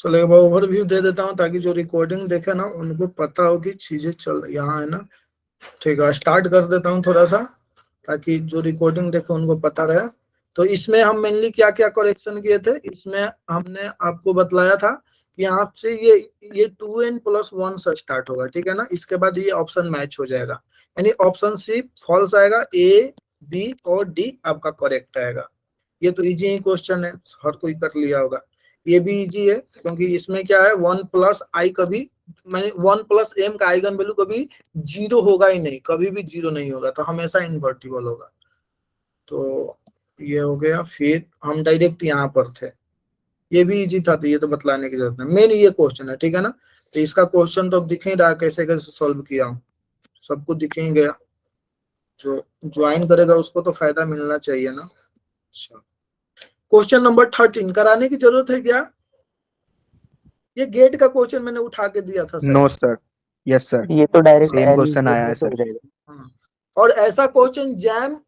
चलो एक बार ओवरव्यू दे देता हूँ ताकि जो रिकॉर्डिंग देखे ना उनको पता हो कि चीजें चल यहाँ है ना। ठीक है, स्टार्ट कर देता हूँ थोड़ा सा ताकि जो रिकॉर्डिंग देखे उनको पता रहे। तो इसमें हम मेनली क्या क्या करेक्शन किए थे, इसमें हमने आपको बतलाया था कि यहाँ से ये 2n+1 से स्टार्ट होगा, ठीक है ना। इसके बाद ये ऑप्शन मैच हो जाएगा, यानी ऑप्शन सी फॉल्स आएगा, ए बी और डी आपका करेक्ट आएगा। ये तो इजी ही क्वेश्चन है, हर कोई कर लिया होगा। ये भी इजी है क्योंकि इसमें क्या है 1+i कभी मैंने 1+m का आइगन वैल्यू कभी 0 होगा ही नहीं, कभी भी 0 नहीं होगा, तो हमेशा इन्वर्टिबल होगा। तो ये हो गया, फिर हम डायरेक्ट यहाँ पर थे, ये भी इजी था तो ये तो बतलाने की जरूरत नहीं, मेन ये क्वेश्चन है, ठीक है ना। तो इसका क्वेश्चन तो अब दिख ही रहा कैसे कैसे सॉल्व किया हूँ, सबको दिख ही गया। जो ज्वाइन करेगा उसको तो फायदा मिलना चाहिए ना। अच्छा, क्वेश्चन नंबर 13 कराने की जरूरत है क्या? ये गेट का क्वेश्चन मैंने उठा के दिया था sir. No sir, yes sir, ये तो डायरेक्ट सेम क्वेश्चन आया है हो सर। जाएगा। हाँ, और ऐसा क्वेश्चन जैम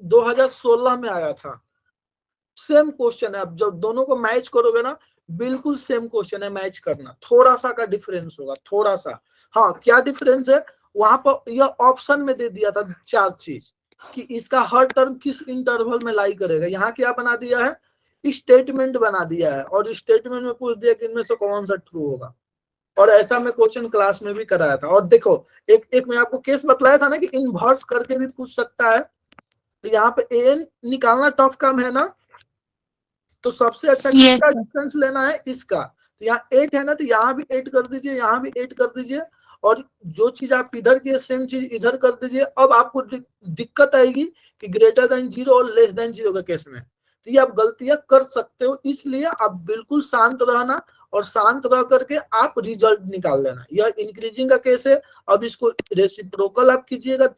2016 में आया था, सेम क्वेश्चन है। अब जब दोनों को मैच करोगे ना, बिल्कुल सेम क्वेश्चन है, मैच करना, थोड़ा सा का डिफरेंस होगा, थोड़ा सा। हाँ, क्या डिफरेंस है, वहां पर यह ऑप्शन में दे दिया था 4 चीज कि इसका हर टर्म किस इंटरवल में लाई करेगा। यहाँ क्या बना दिया है, स्टेटमेंट बना दिया है, और स्टेटमेंट में पूछ दिया कि इनमें से कौन सा ट्रू होगा। और ऐसा मैं क्वेश्चन क्लास में भी कराया था। और देखो, एक मैं आपको केस बतलाया था ना कि इनवर्स करके भी पूछ सकता है। तो यहाँ पे एन निकालना टफ काम है ना, तो सबसे अच्छा किसका डिफरेंस लेना है, इसका। तो यहाँ 8 है ना, तो यहाँ भी 8 कर दीजिए, यहाँ भी 8 कर दीजिए, और जो चीज आप इधर की सेम चीज इधर कर दीजिए। अब आपको दिक्कत आएगी कि ग्रेटर देन 0 और लेस देन 0 के केस में, तो ये आप गलतियां कर सकते हो, इसलिए आप बिल्कुल शांत रहना, और शांत रह करके आप रिजल्ट निकाल लेना। यह इंक्रीजिंग का केस है, अब इसको रेसिप्रोकल आप कीजिएगा,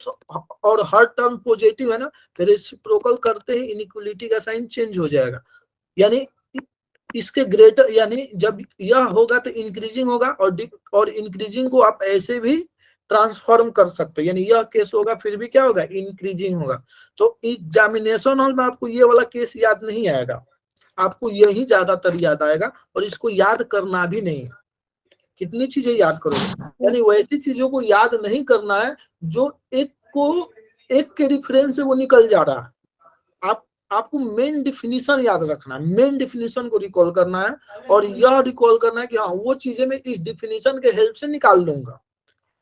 और हर टर्म पॉजिटिव है ना, तो रेसिप्रोकल करते ही इनइक्वालिटी का साइन चेंज हो जाएगा, यानी इसके ग्रेटर, यानी जब यह होगा तो इंक्रीजिंग होगा, और इंक्रीजिंग को आप ऐसे भी ट्रांसफॉर्म कर सकते हो, यानी यह केस होगा फिर भी क्या होगा, इंक्रीजिंग होगा। तो एग्जामिनेशन हॉल में आपको ये वाला केस याद नहीं आएगा, आपको यही ज्यादातर याद आएगा, और इसको याद करना भी नहीं। कितनी चीजें याद करोगे, यानी वैसी चीजों को याद नहीं करना है जो एक के रिफरेंस से वो निकल जा रहा है। आपको मेन डिफिनीशन याद रखना है, मेन डिफिनीशन को रिकॉल करना है, और यह रिकॉल करना है कि हाँ वो चीजें मैं इस डिफिनीशन के हेल्प से निकाल लूंगा।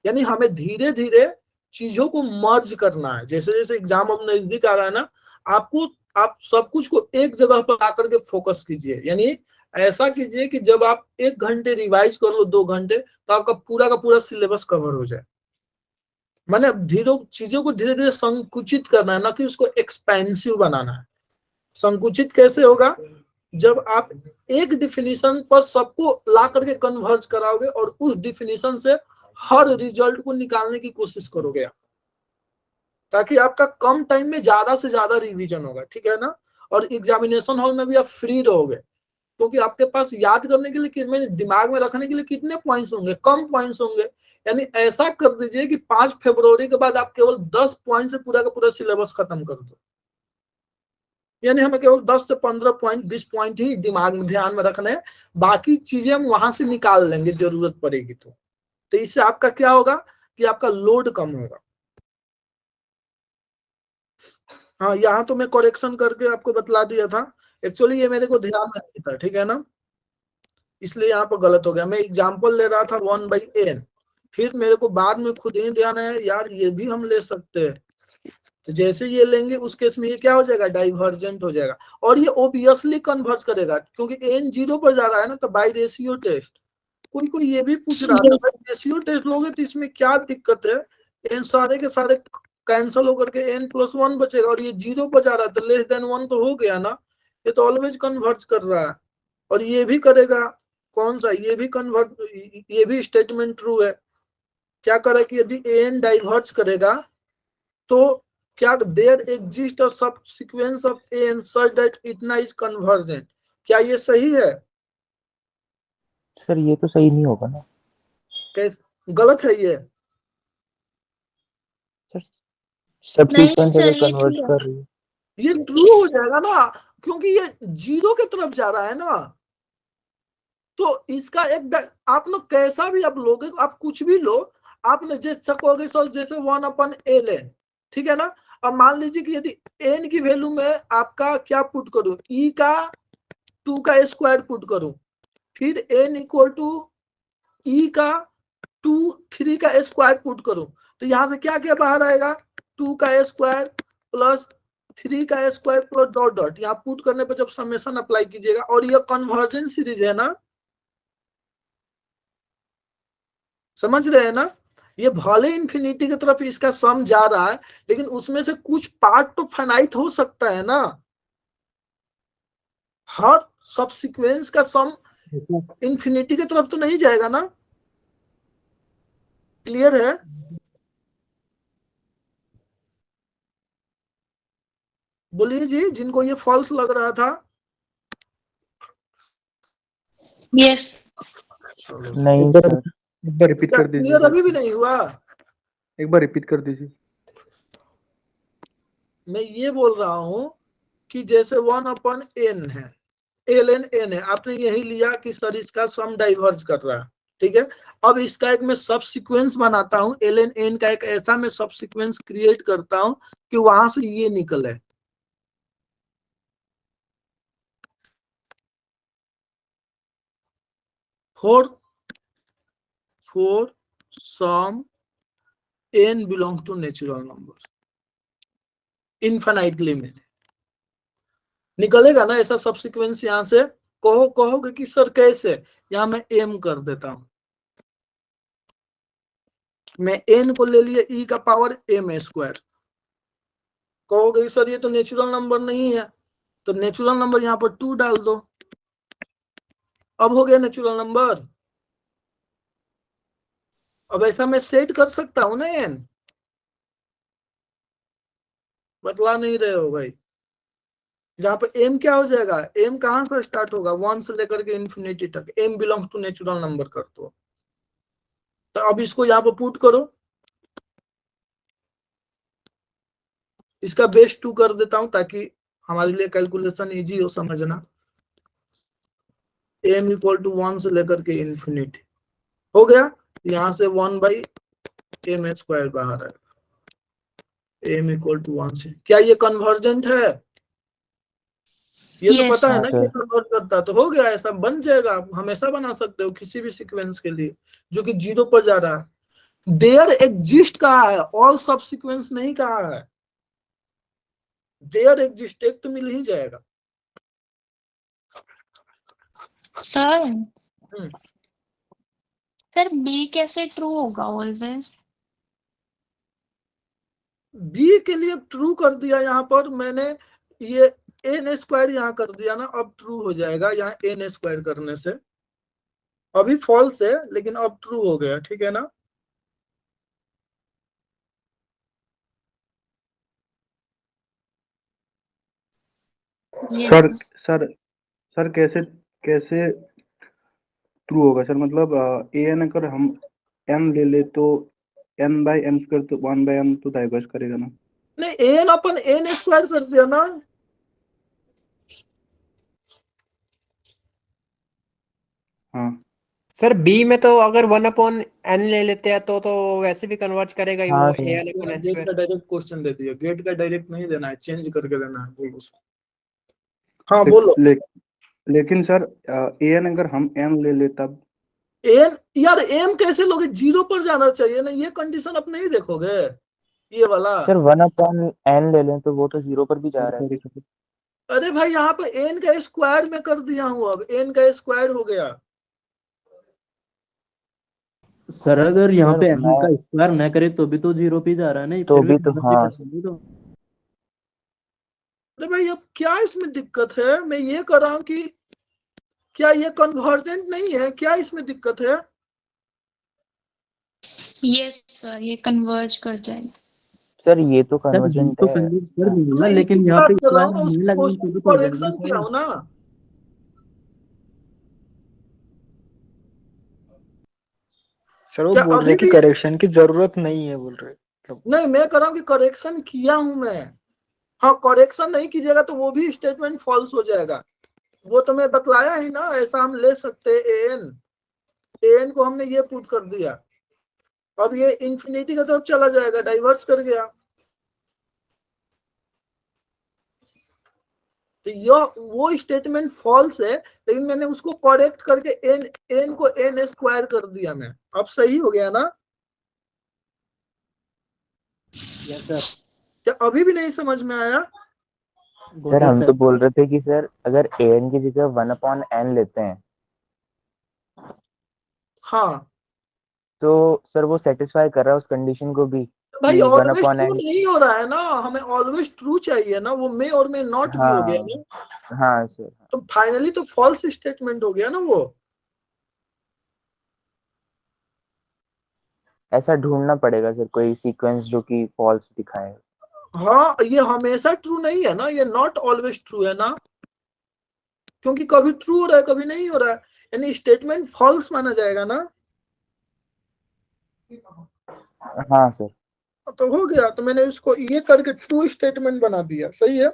यानी हमें धीरे धीरे चीजों को मर्ज करना है। जैसे जैसे एग्जाम अब नजदीक आ रहा है ना, आप सब कुछ को एक जगह पर आकर के फोकस कीजिए, यानी ऐसा कीजिए कि जब आप 1 घंटे रिवाइज कर लो, 2 घंटे, तो आपका पूरा का पूरा सिलेबस कवर हो जाए। मैंने धीरे चीजों को धीरे धीरे संकुचित करना है, ना कि उसको एक्सपेंसिव बनाना है। संकुचित कैसे होगा, जब आप एक डिफिनीशन पर सबको ला करके कन्वर्ज कराओगे, और उस डिफिनीशन से हर रिजल्ट को निकालने की कोशिश करोगे आप, ताकि आपका कम टाइम में ज्यादा से ज्यादा रिवीजन होगा, ठीक है ना। और एग्जामिनेशन हॉल में भी आप फ्री रहोगे, क्योंकि आपके पास याद करने के लिए, मेरे दिमाग में रखने के लिए कितने पॉइंट्स होंगे, कम पॉइंट्स होंगे। यानी ऐसा कर दीजिए कि 5 फरवरी के बाद आप केवल 10 पॉइंट से पूरा का पूरा सिलेबस खत्म कर दो, यानी हमें केवल 10 से 15 पॉइंट 20 पॉइंट ही दिमाग में ध्यान में रखने हैं, बाकी चीजें हम वहां से निकाल लेंगे जरूरत पड़ेगी तो इससे आपका क्या होगा कि आपका लोड कम होगा। हाँ, यहाँ तो मैं करेक्शन करके आपको बतला दिया था, एक्चुअली ये मेरे को ध्यान में नहीं था, ठीक है ना, इसलिए यहाँ पर गलत हो गया। मैं एग्जाम्पल ले रहा था 1/n, फिर मेरे को बाद में खुद ही ध्यान आया यार ये भी हम ले सकते हैं, तो जैसे ये लेंगे उस केस में ये क्या हो जाएगा, डाइवर्जेंट हो जाएगा, और ये ओबियसली कन्वर्ज करेगा, क्योंकि n 0 पर जा रहा है ना, तो बाई रेशियो टेस्ट। कोई ये भी पूछ रहा था भाई रेशियो टेस्ट लोगे तो इसमें क्या दिक्कत है, n सारे के सारे कैंसिल होकर के n+1 बचेगा, और ये 0 पर जा रहा है तो लेस देन 1 तो हो गया ना, ये तो ऑलवेज कन्वर्ज कर रहा है। और ये भी करेगा, कौन सा, ये भी कन्वर्ट, ये भी स्टेटमेंट ट्रू है। क्या करे कि यदि n डाइवर्ज करेगा तो क्या देयर एग्जिस्ट अ सब sequence of n such that इतना इज कन्वर्जेंट, क्या ये सही है? सर ये तो सही नहीं होगा ना, कैसे गलत है ये? सर सब सीक्वेंस अगर कन्वर्ज कर रही है, ये ट्रू हो जाएगा ना, क्योंकि ये 0 की तरफ जा रहा है ना, तो इसका आप लोग कैसा भी आप लोगे, आप कुछ भी लो, आपने जैसे कहोगे सर जैसे 1/ln, ठीक है ना। अब मान लीजिए कि यदि n की वैल्यू में आपका क्या पुट करूं, e का 2 का स्क्वायर पुट करूं, फिर n इक्वल टू e का 3 का स्क्वायर पुट करूं, तो यहां से क्या क्या बाहर आएगा, 2 का स्क्वायर प्लस 3 का स्क्वायर प्लस डॉट डॉट, यहाँ पुट करने पर जब समेशन अप्लाई कीजिएगा, और ये कन्वर्जेंस सीरीज है ना, समझ रहे हैं ना। ये भले इन्फिनिटी की तरफ इसका सम जा रहा है, लेकिन उसमें से कुछ पार्ट तो फाइनाइट हो सकता है ना। हर सबसीक्वेंस का सम इन्फिनिटी की तरफ तो नहीं जाएगा ना। क्लियर है। बोलिए जी, जिनको ये फॉल्स लग रहा था। यस नहीं एक सर। बार रिपीट कर दीजिए, क्लियर अभी भी नहीं हुआ। एक बार रिपीट कर दीजिए। मैं ये बोल रहा हूं कि जैसे 1/n है, ln n है, आपने यही लिया कि सर इसका सम डाइवर्ज कर रहा है, ठीक है। अब इसका एक मैं सब सीक्वेंस बनाता हूं, ln n का एक ऐसा मैं सब सीक्वेंस क्रिएट करता हूं कि वहां से ये निकले। for sum n belongs to natural numbers infinitely में निकलेगा ना ऐसा सब सीक्वेंस। यहां से कहोगे कि सर कैसे, यहां मैं m कर देता हूं, मैं n को ले लिए e का पावर m स्क्वायर। कहोगे कि सर ये तो नेचुरल नंबर नहीं है, तो नेचुरल नंबर यहां पर 2 डाल दो, अब हो गया नेचुरल नंबर। अब ऐसा मैं सेट कर सकता हूं ना n, बतला नहीं रहे हो भाई। जहां पर m क्या हो जाएगा, m कहां से स्टार्ट होगा, 1 से लेकर के इन्फिनिटी तक, m belongs to natural number कर दो। तो अब इसको यहाँ पर पुट करो, इसका बेस 2 कर देता हूं ताकि हमारे लिए कैलकुलेशन इजी हो समझना। m इक्वल टू 1 से लेकर के इन्फिनिटी हो गया, यहां से 1/m स्क्वायर बाहर है, m इक्वल टू 1 से। क्या ये कन्वर्जेंट है, ये तो Yes, पता है हाँ ना सर। कि कन्वर्ट करता, तो हो गया, ऐसा बन जाएगा। आप हमेशा बना सकते हो किसी भी सीक्वेंस के लिए जो कि 0 पर जा रहा है। देयर एग्जिस्ट कहा है, ऑल सब सीक्वेंस नहीं कहा है। देयर एग्जिस्ट एक तो मिल ही जाएगा। सर हम्म, सर बी कैसे ट्रू होगा ऑलवेज? बी के लिए ट्रू कर दिया, यहाँ पर मैंने ये एन स्क्वायर यहाँ कर दिया ना, अब ट्रू हो जाएगा यहाँ एन स्क्वायर करने से। अभी फॉल्स है लेकिन अब ट्रू हो गया, ठीक है ना। यस सर सर सर कैसे कैसे ट्रू होगा सर, मतलब an अगर हम n ले ले तो n/m स्क्वायर तो 1/m तो डाइवर्स करेगा ना। नहीं, एन अपन एन स्क्वायर कर दिया ना। हाँ सर बी में तो अगर 1/n ले लेते हैं तो वैसे भी कन्वर्ट करेगा ही वो हाँ सर। an/h गेट का स्क्वायर। डायरेक्ट क्वेश्चन दे दिया, गेट का डायरेक्ट नहीं देना है, चेंज करके देना है, बोलो उसको। हाँ बोलो। लेकिन सर an अगर हम m ले ले तब एन यार एम कैसे लोगे, 0 पर जाना चाहिए ना, ये कंडीशन आप नहीं देखोगे ये वाला। सर 1/n ले लें तो वो तो 0 पर भी जा रहा है। अरे भाई यहाँ पे एन का स्क्वायर में कर दिया हूँ, अब एन का स्क्वायर हो गया। सर अगर यहाँ सर पे m मैं का स्क्वायर न करे तो भी तो 0 पे जा रहा है ना, तो फिर भी तो convert हाँ कर देंगे तो। अरे भाई अब क्या इसमें दिक्कत है, मैं ये कर रहा हूँ कि क्या ये कन्वर्जेंट नहीं है, क्या इसमें दिक्कत है। यस सर, ये कन्वर्ज कर जाएगा। सर ये तो सर ये कन्वर्जेंट तो है। कन्वर्ट कर देंगे मैं लेकिन इसी यहाँ बात पे कर रहा स्क्वायर हूँ, मैं नहीं उसको लगेंगे तो कर देंगे करेक्शन किया सर। हूँ ना। सर वो क्या बोल अभी रहे कि भी करेक्शन की जरूरत नहीं है, बोल रहे नहीं, मैं कर रहा हूँ कि करेक्शन किया हूं मैं। हाँ, करेक्शन नहीं कीजिएगा तो वो भी स्टेटमेंट फॉल्स हो जाएगा। वो तो मैं बतलाया ही ना, ऐसा हम ले सकते हैं an को हमने ये पुट कर दिया, अब ये इंफिनिटी की तरफ चला जाएगा, डाइवर्स कर गया, तो यह वो स्टेटमेंट फॉल्स है, लेकिन मैंने उसको करेक्ट करके n को n स्क्वायर कर दिया मैं, अब सही हो गया ना? Yes sir. क्या अभी भी नहीं समझ में आया? सर हम तो बोल रहे थे कि सर अगर an की जगह 1/n लेते हैं हाँ तो सर वो सेटिस्फाई कर रहा है उस कंडीशन को भी भाई, कि ऑलवेज 1/n। ट्रू नहीं हो रहा है ना, हमें ऑलवेज ट्रू चाहिए ना, वो मे और मे नॉट भी हो गया हाँ ना, हाँ सर। तो फाइनली तो फॉल्स स्टेटमेंट हो गया ना वो। ऐसा ढूंढना पड़ेगा सर कोई सीक्वेंस जो कि फॉल्स दिखाए। हाँ, ये हमेशा ट्रू नहीं है ना, ये नॉट ऑलवेज ट्रू है ना, क्योंकि कभी ट्रू हो रहा है कभी नहीं हो रहा है, यानी स्टेटमेंट फॉल्स माना जाएगा ना। हाँ सर। तो हो गया, तो मैंने इसको ये करके ट्रू स्टेटमेंट बना दिया, सही है।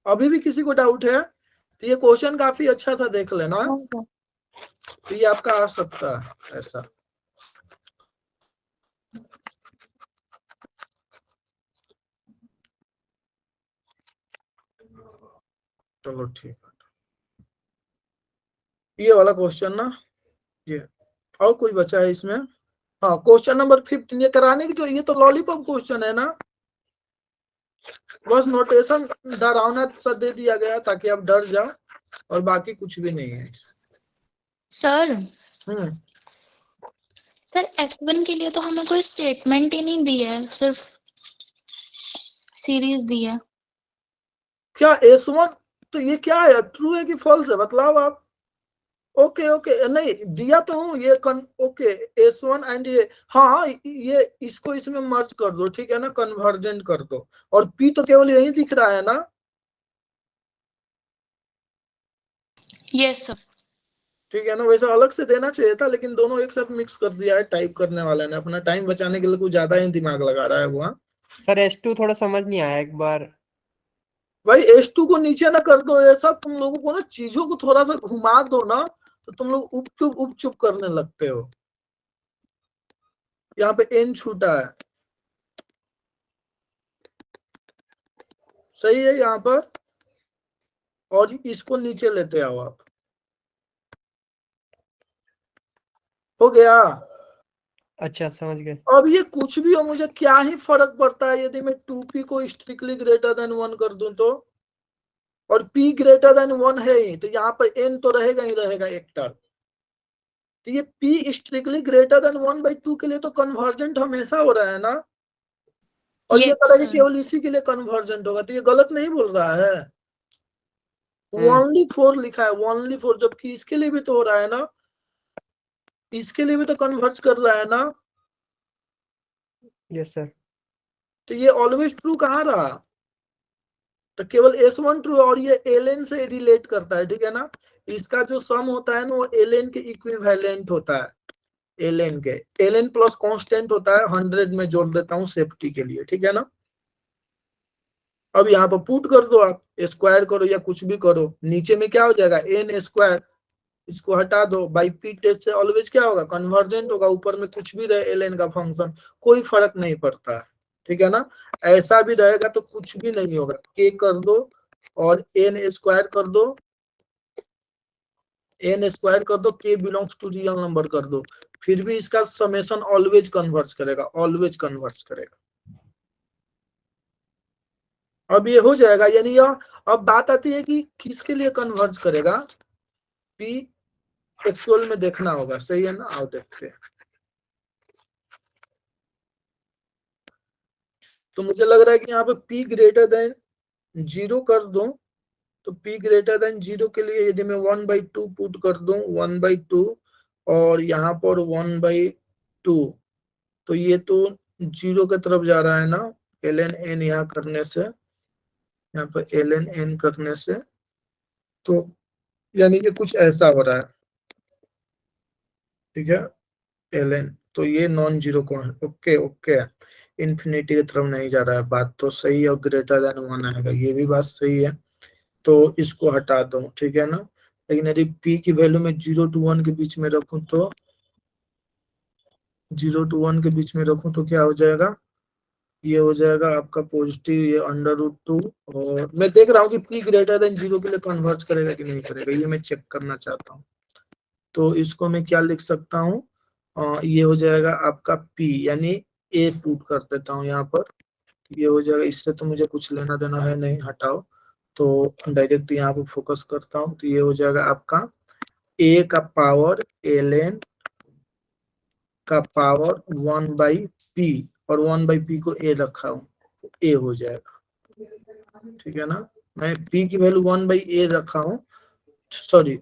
अभी भी किसी को डाउट है तो ये क्वेश्चन काफी अच्छा था, देख लेना, तो ये आपका आ सकता है ऐसा। चलो ठीक है, ये वाला क्वेश्चन ना, ये और कोई बचा है इसमें? हाँ, क्वेश्चन नंबर 15 ये कराने की, जो ये तो लॉलीपॉप क्वेश्चन है ना, बस नोटेशन डरावना सा दे दिया गया ताकि आप डर जाओ, और बाकी कुछ भी नहीं है। सर हम्म सर S1 के लिए तो हमें कोई स्टेटमेंट ही नहीं दी है, सिर्फ सीरीज दी है। क्या S1, तो ये क्या है, ट्रू है कि फॉल्स है, बतलाओ आप। ओके ओके, नहीं दिया तो हूँ ये ओके, S1 एंड ये, हाँ ये इसको इसमें मर्ज कर दो, ठीक है ना, कन्वर्जेंट कर दो, और P तो केवल यही दिख रहा है ना। Yes sir. ठीक है ना, वैसे अलग से देना चाहिए था, लेकिन दोनों एक साथ मिक्स कर दिया है, टाइप करने वाले ने अपना टाइम बचाने के लिए कुछ ज्यादा ही दिमाग लगा रहा है वो। हाँ सर S2 थोड़ा समझ नहीं आया एक बार। भाई, S2 को नीचे ना कर दो, ऐसा तुम लोगों को ना चीजों को थोड़ा सा घुमा दो ना, तो तुम लोग उप चुप करने लगते हो। यहाँ पे n छूटा है, सही है यहाँ पर, और इसको नीचे लेते आओ आप, हो गया। अच्छा समझ गए। अब ये कुछ भी हो, मुझे क्या ही फर्क पड़ता है यदि मैं 2p को स्ट्रिक्टली ग्रेटर देन 1 कर दूं तो, और p ग्रेटर देन 1 है ही, तो यहाँ पर n तो रहेगा ही रहेगा एक टर्म, तो ये p स्ट्रिक्टली ग्रेटर देन 1/2 के लिए तो कन्वर्जेंट हमेशा हो रहा है ना, और ये यस करेगा सर। केवल इसी के लिए कन्वर्जेंट होगा, तो ये गलत नहीं बोल रहा है। हम्म ओनली 4 लिखा है, ओनली 4, जबकि इसके लिए भी तो हो रहा है ना, इसके लिए भी तो कन्वर्ज कर रहा है ना, यस सर। तो ये ऑलवेज ट्रू कहाँ रहा, तो केवल S1 ट्रू, और ये ln से रिलेट करता है, ठीक है ना, इसका जो सम होता है ना वो ln के इक्विवेलेंट होता है, ln के, ln प्लस कांस्टेंट होता है, 100 में जोड़ देता हूँ सेफ्टी के लिए, ठीक है ना। अब यहाँ पर पुट कर दो आप, स्क्वायर करो या कुछ भी करो, नीचे में क्या हो जाएगा n स्क्वायर, इसको हटा दो, बाई पी टेस्ट से ऑलवेज क्या होगा, कन्वर्जेंट होगा, ऊपर में कुछ भी रहे ln का फंक्शन, कोई फर्क नहीं पड़ता है, ठीक है ना। ऐसा भी रहेगा तो कुछ भी नहीं होगा, k कर दो और n स्क्वायर कर दो, n स्क्वायर कर दो, k belongs to real number कर दो, फिर भी इसका समेशन ऑलवेज कन्वर्ज करेगा, ऑलवेज कन्वर्ज करेगा। अब ये हो जाएगा, यानी यह, अब बात आती है कि किसके लिए कन्वर्ज करेगा, p एक्चुअल में देखना होगा, सही है ना, आओ देखते हैं। तो मुझे लग रहा है कि यहाँ पे p ग्रेटर देन 0 कर दो, तो p ग्रेटर देन 0 के लिए यदि मैं 1/2 पुट कर दूं, 1/2, और यहाँ पर 1/2, तो ये तो 0 की तरफ जा रहा है ना, ln n यहाँ करने से, यहाँ पर ln n करने से, तो यानी कि कुछ ऐसा हो रहा है, ठीक है, ln, तो ये नॉन जीरो कौन है, ओके ओके, इन्फिनिटी की तरफ नहीं जा रहा है, बात तो सही है, और ग्रेटर देन 1 आएगा, ये भी बात सही है, तो इसको हटा दो, ठीक है ना। लेकिन यदि p की वैल्यू में 0 to 1 के बीच में रखूं तो 0 to 1 के बीच में रखूं तो क्या हो जाएगा, ये हो जाएगा आपका पॉजिटिव, ये √2, और मैं देख रहा हूँ कि p ग्रेटर देन 0 के लिए कन्वर्ज करेगा कि नहीं करेगा, ये मैं चेक करना चाहता हूँ। तो इसको मैं क्या लिख सकता हूँ, ये हो जाएगा आपका p, यानी a पुट कर देता हूँ यहाँ पर, ये हो जाएगा, इससे तो मुझे कुछ लेना देना है नहीं, हटाओ, तो डायरेक्ट यहाँ पर फोकस करता हूँ, तो ये हो जाएगा आपका a का पावर ln का पावर 1/p, और 1/p को a रखा हूँ, a हो जाएगा, ठीक है ना। मैं p की वैल्यू 1/a रखा हूँ, सॉरी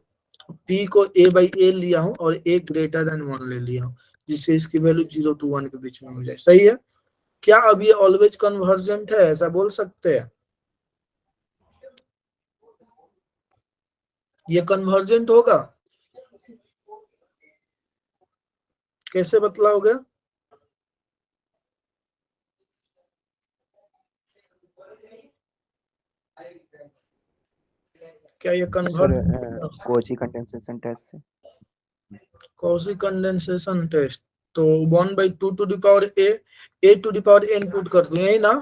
p को a/a लिया हूँ और a ग्रेटर देन 1 ले लिया हूँ, जिससे इसकी वैल्यू 0 to 1 के बीच में हो जाए। सही है क्या? अब ये ऑलवेज कन्वर्जेंट है, ऐसा बोल सकते हैं? ये कन्वर्जेंट होगा, कैसे बतलाओगे? क्या ये कन्वर्ज कोची कंडेंसेशन टेस्ट से? कॉची कंडेंसेशन टेस्ट, तो 1/2 to the power a to the power n put कर दूं, यही ना,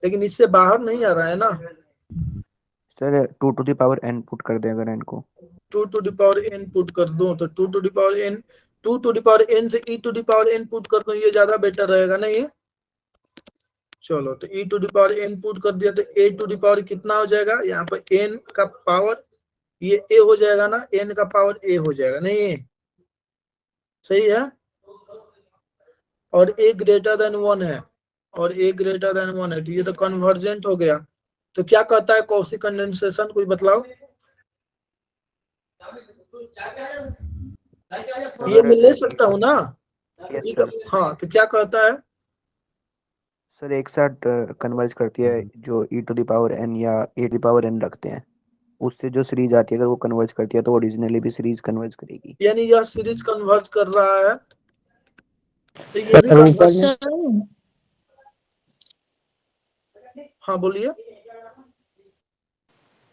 लेकिन इससे बाहर नहीं आ रहा है ना sir 2 to the power n put कर दें अगर n को, 2 to the power n put कर दूं तो 2 to the power n, 2 to the power n से e to the power n put कर दूं, ये ज्यादा बेटर रहेगा नहीं? चलो तो e to the power n put कर दिया तो a to the power कितना हो जाएगा, यहाँ पर n का पावर ये a हो जाएगा ना, n का पावर a हो जाएगा नहीं, सही है, और a ग्रेटर देन 1 है, और a ग्रेटर देन 1 है, तो ये तो कन्वर्जेंट हो गया। तो क्या कहता है कॉची कंडेंसेशन, कोई बतलाओ? ये मैं ले सकता हूँ ना? Yes sir. हाँ, तो क्या कहता है? सर एक साथ कन्वर्ज करती है, जो e to the power n या a to the power n रखते हैं, उससे जो सीरीज आती है अगर वो कन्वर्ज करती है तो ओरिजिनली भी सीरीज कन्वर्ज करेगी। यानी यह सीरीज कन्वर्ज कर रहा है, तो ये भी सर ऊपर में सर हाँ बोलिए।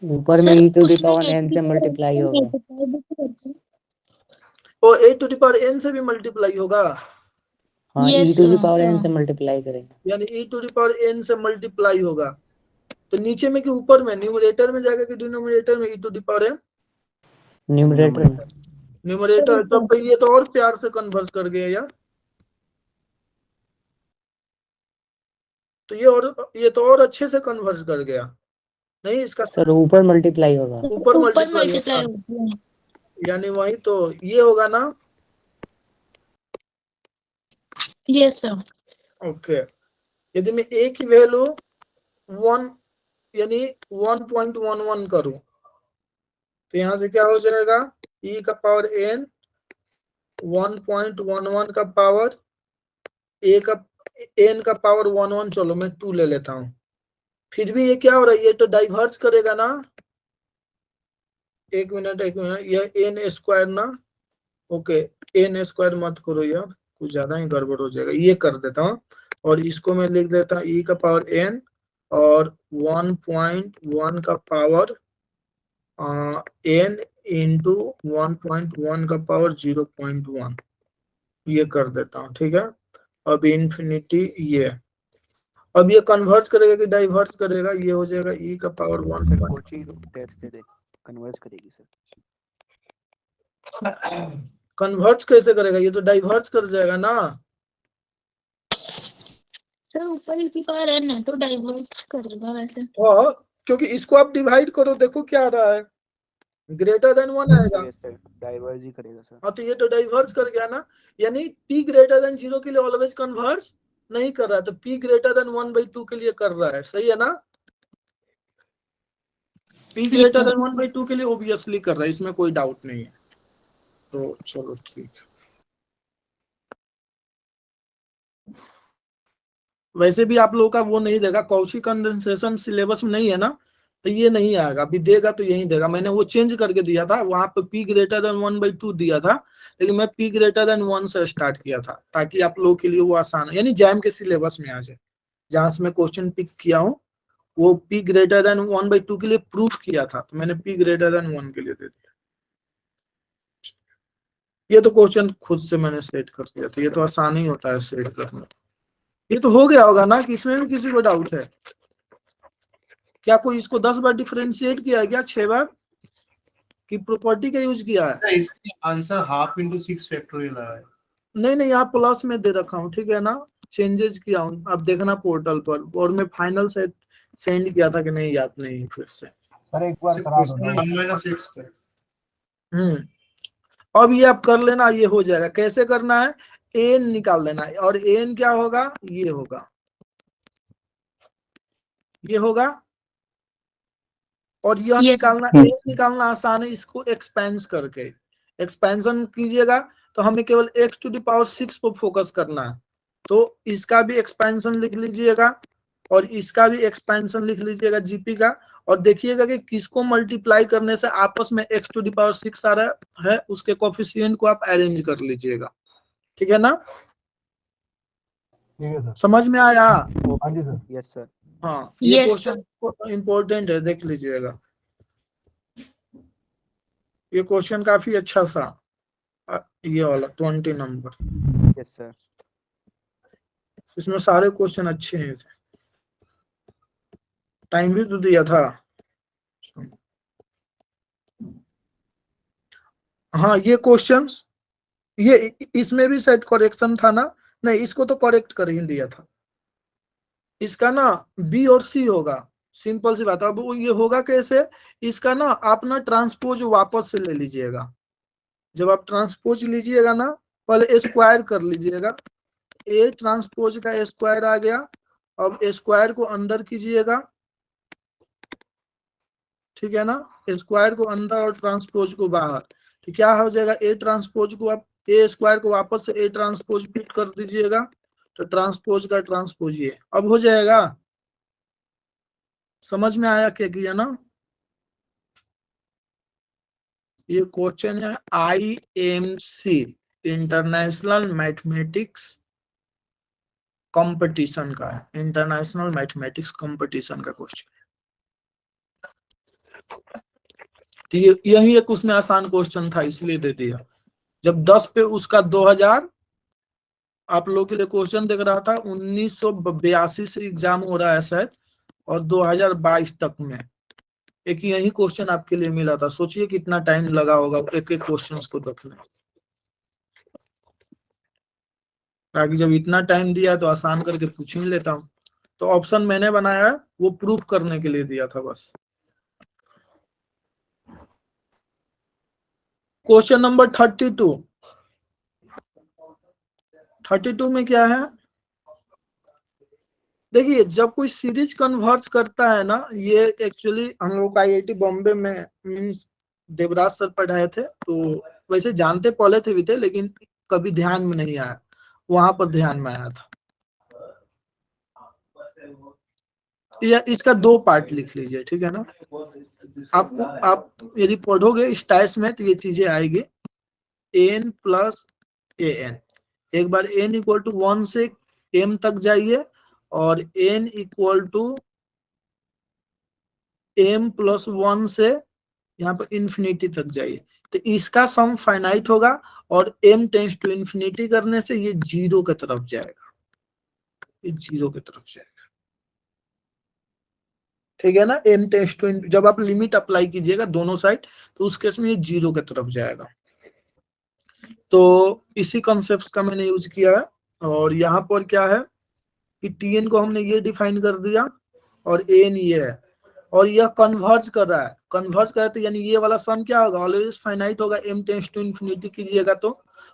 ऊपर में e to the power n से मल्टीप्लाई होगा, ओ a to the power n से भी मल्टीप्लाई होगा, हाँ e Yes, to the sir, power n sir. से मल्टीप्लाई करेंगे। यानी e to the power n से मल्टीप्लाई होगा, तो नीचे में कि ऊपर में, न्यूमरेटर में जाएगा कि डिनोमिनेटर में, e to the power n? Numerator में। न्यूमरेटर, तो ये तो और प्यार से कन्वर्ज कर गया यार, तो ये तो और अच्छे से कन्वर्ज कर गया नहीं, इसका सर ऊपर मल्टीप्लाई होगा, ऊपर ऊपर मल्टीप्लाई मल्टीप्लाई होगा, होती है। यानी वही तो ये होगा ना। Yes, sir. ओके, यदि मैं a की वैल्यू 1 यानी 1.11 करूं तो यहां से क्या हो जाएगा, e का पावर n 1.11 का पावर a का n का पावर 11, चलो मैं 2 ले लेता हूं, फिर भी ये क्या हो रहा है, ये तो डाइवर्स करेगा ना, एक मिनट ये n स्क्वायर ना, ओके n स्क्वायर मत करो यार, कुछ ज्यादा ही गड़बड़ हो जाएगा, ये कर देता हूँ, और इसको मैं लिख देता हूँ e का पावर n और 1.1 का पावर n इंटू 1.1 का पावर 0.1, ये कर देता हूँ, ठीक है। अब इन्फिनिटी ये, अब ये कन्वर्ज करेगा कि डाइवर्स करेगा, ये हो जाएगा e का पावर 1 कोची टेस्ट दे दे, कन्वर्ज करेगी सर। कन्वर्ज कैसे करेगा, ये तो डाइवर्स कर जाएगा ना, सर ऊपर ही पावर n है तो डाइवर्ट करेगा वैसे। हाँ क्योंकि इसको आप डिवाइड करो, देखो क्या आ रहा है, ग्रेटर देन 1 आएगा, डाइवर्ज ही करेगा सर। हाँ तो ये तो डाइवर्स कर गया ना, यानी p ग्रेटर देन 0 के लिए ऑलवेज कन्वर्ज नहीं कर रहा है, तो p ग्रेटर देन 1/2 के लिए कर रहा है, सही है ना, p ग्रेटर देन 1/2 के लिए ऑब्वियसली कर रहा है, इसमें कोई डाउट नहीं है, तो चलो ठीक। वैसे भी आप लोगों का वो नहीं देगा, कॉची कंडेंसेशन सिलेबस में नहीं है ना, तो ये नहीं आएगा, अभी देगा तो यही देगा, मैंने वो चेंज करके दिया था, वहां पे p ग्रेटर देन 1/2 दिया था, लेकिन मैं p ग्रेटर देन 1 से स्टार्ट किया था, ताकि आप लोगों के लिए वो आसान है, यानी जैम के सिलेबस में आ जाए। जहां से मैं क्वेश्चन पिक किया हूँ वो p ग्रेटर देन 1/2 के लिए प्रूफ किया था, तो मैंने p ग्रेटर देन 1 के लिए दे दिया। ये तो क्वेश्चन खुद से मैंने सेट कर दिया था, ये तो आसान ही होता है सेट करना। ये तो हो गया होगा ना, कि इसमें भी किसी को डाउट है क्या? कोई इसको 10 बार डिफरेंशिएट किया है क्या, 6 बार की प्रॉपर्टी का यूज किया है? इसका आंसर हाफ इंटू 6 फैक्टोरियल आया है। नहीं यहाँ प्लस में दे रखा हूँ, ठीक है ना, चेंजेस किया हूँ, अब देखना पोर्टल पर, और मैं फाइनल से सेंड किया था कि नहीं याद नहीं फिर से। सर एक बार करा दो। अब ये आप कर लेना, ये हो जाएगा। कैसे करना है, एन निकाल लेना है, और एन क्या होगा, ये होगा, ये होगा, और यह Yes, निकालना, एन निकालना आसान है, इसको एक्सपेंस करके एक्सपेंशन कीजिएगा, तो हमें केवल x टू द पावर 6 पर फोकस करना है, तो इसका भी एक्सपेंशन लिख लीजिएगा और इसका भी एक्सपेंशन लिख लीजिएगा जीपी का, और देखिएगा कि किसको मल्टीप्लाई करने से आपस में x टू द पावर 6 आ रहा है, उसके कोफिशिएंट को आप अरेंज कर लीजिएगा, ठीक है ना? ठीक है सर। समझ में आया? हाँ जी सर। Yes sir. हाँ, ये Yes, क्वेश्चन इंपॉर्टेंट है, देख लीजिएगा। ये क्वेश्चन काफी अच्छा सा, ये वाला 20 नंबर, यस सर। इसमें सारे क्वेश्चन अच्छे हैं, टाइम भी तो दिया था। हाँ ये क्वेश्चंस, ये इसमें भी शायद करेक्शन था ना, नहीं इसको तो करेक्ट कर ही दिया था, इसका ना बी और सी होगा, सिंपल सी बात है। अब वो ये होगा कैसे, इसका ना आप ना ट्रांसपोज वापस से ले लीजिएगा, जब आप ट्रांसपोज लीजिएगा ना, पहले स्क्वायर कर लीजिएगा, ए ट्रांसपोज का स्क्वायर आ गया, अब स्क्वायर को अंदर कीजिएगा, ठीक है ना, स्क्वायर को अंदर और ट्रांसपोज को बाहर, तो क्या हो जाएगा, ए ट्रांसपोज को आप ए स्क्वायर को वापस से ए ट्रांसपोज पुट कर दीजिएगा, तो ट्रांसपोज का ट्रांसपोज ये अब हो जाएगा। समझ में आया क्या किया ना? ये क्वेश्चन है IMC इंटरनेशनल मैथमेटिक्स कंपटीशन का है, इंटरनेशनल मैथमेटिक्स कंपटीशन का क्वेश्चन। तो यही एक उसमें आसान क्वेश्चन था, इसलिए दे दिया। जब 10 पे उसका 2000 आप लोगों के लिए क्वेश्चन देख रहा था, 1982 से एग्जाम हो रहा है शायद, और 2022 तक में एक यही क्वेश्चन आपके लिए मिला था। सोचिए कितना टाइम लगा होगा एक एक क्वेश्चन को देखने, ताकि जब इतना टाइम दिया तो आसान करके पूछ ही लेता हूँ। तो ऑप्शन मैंने बनाया है वो प्रूफ करने के लिए दिया था बस। क्वेश्चन नंबर 32 में क्या है, देखिए जब कोई सीरीज कन्वर्ज करता है ना, ये एक्चुअली हम लोग IIT बॉम्बे में मीन्स देवराज सर पढ़ाए थे, तो वैसे जानते पहले थे भी थे, लेकिन कभी ध्यान में नहीं आया, वहां पर ध्यान में आया था। इसका 2 पार्ट लिख लीजिए, ठीक है ना, आपको आप यदि पढ़ोगे स्टाइल्स में तो ये चीजें आएगी, n प्लस an, एक बार n इक्वल टू 1 से m तक जाइए, और n equal to m plus 1 से यहाँ पर इंफिनिटी तक जाइए, तो इसका सम फाइनाइट होगा, और m टेंड्स टू इंफिनिटी करने से ये 0 की तरफ जाएगा, ये 0 की तरफ जाएगा, ठीक है ना। m टेंड्स टू, जब आप लिमिट अप्लाई कीजिएगा दोनों साइड, तो उस केस में ये 0 की तरफ जाएगा। तो इसी कॉन्सेप्ट का मैंने यूज किया है, और यहाँ पर क्या है कि tn को हमने ये डिफाइन कर दिया, और an ये है, और यह कन्वर्ज कर रहा है, कन्वर्ज कर रहा है, तो यानी ये वाला सम क्या होगा, ऑलवेज फाइनाइट होगा, m टेंड्स टू इंफिनिटी कीजिएगा तो,